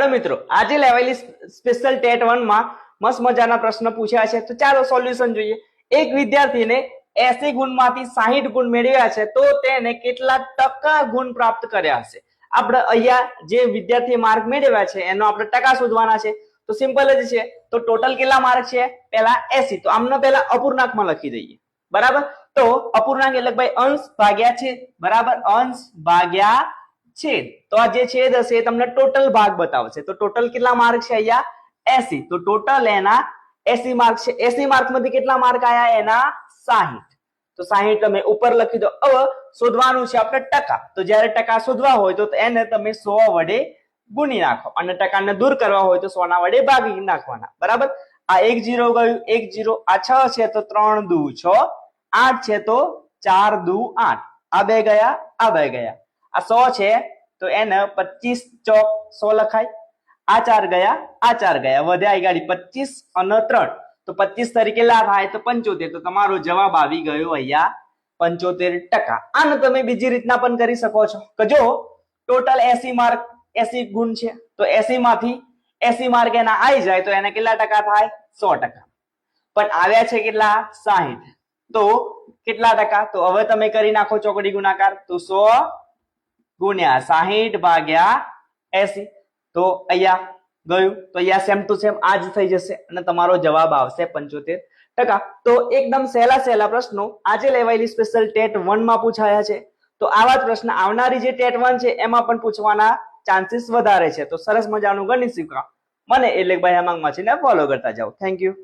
Hello મિત્રો, આજે લેવાયેલી સ્પેશિયલ ટેટ 1 માં મસ્ત મજાના પ્રશ્ન પૂછ્યા છે. તો ચાલો સોલ્યુશન જોઈએ. એક વિદ્યાર્થીને 80 ગુણમાંથી 60 ગુણ મેળવ્યા છે, તો તેને કેટલા ટકા ગુણ પ્રાપ્ત કર્યા હશે? આપણે અહીંયા જે વિદ્યાર્થીએ માર્ક મેળવ્યા છે એનો આપણે ટકા શોધવાના છે. તો સિમ્પલ જ છે. તો ટોટલ કેટલા માર્ક છે? પહેલા 80. તો આમને પહેલા અપૂર્ણાંકમાં લખી દઈએ. બરાબર. તો અપૂર્ણાંક એટલે ભાઈ અંશ ભાગ્યા છેદ. બરાબર, અંશ ભાગ્યા છેદ. તો આ જે છેદ હશે એ તમને ટોટલ ભાગ બતાવશે. તો ટોટલ કેટલા માર્ક છે અહીંયા? 80. તો ટોટલ એના 80 માર્ક છે. 80 માર્ક માંથી કેટલા માર્ક આયા? એના 60. તો 60 તમે ઉપર લખી દો. હવે શોધવાનું છે આપણે ટકા. તો જ્યારે ટકા શોધવા હોય તો એને તમે 100 વડે ગુણી નાખો અને ટકાને દૂર કરવા હોય તો 100 ના વડે ભાગી નાખવાના. બરાબર. આ 1 0 ગયું, 1 0. આ 6 છે તો 3 દુ 6, 8 છે તો 4 દુ 8. આ બે ગયા, આ બે ગયા. આ 100 છે તો એને 25 ચોક 100 લખાય. આ 4 ગયા, આ 4 ગયા, વધ્યા ગાડી 25 અને 3. તો 25 તરીકે લા થાય તો 75. તો તમારો જવાબ આવી ગયો અહીંયા 75%. આને તમે બીજી રીતના પણ કરી શકો છો કે જો ટોટલ 80 માર્ક 80 ગુણ છે તો 80 માંથી 80 માર્ક એના આવી જાય તો એને કેટલા ટકા થાય? 100%. પણ આવ્યા છે કેટલા? 60. તો કેટલા ટકા? તો હવે તમે કરી નાખો ચોકડી ગુણાકાર. તો 100 ગુણ્યા 60 ભાગ્યા 80. તો અહીંયા ગયું. તો અહીંયા સેમ ટુ સેમ આ જ થઈ જશે અને તમારો જવાબ આવશે 75%. તો એકદમ સહેલા પ્રશ્નો આજે લેવાયેલી સ્પેશિયલ ટેટ 1 માં પૂછાયા છે. તો આવા જ પ્રશ્ન આવનારી જે ટેટ 1 છે એમાં પણ પૂછવાના ચાન્સીસ વધારે છે. તો સરસ મજાનું ગણિત શીખવા મને એટલે ભાઈ હેમાંગ માછીને ફોલો કરતા જાઓ. Thank you.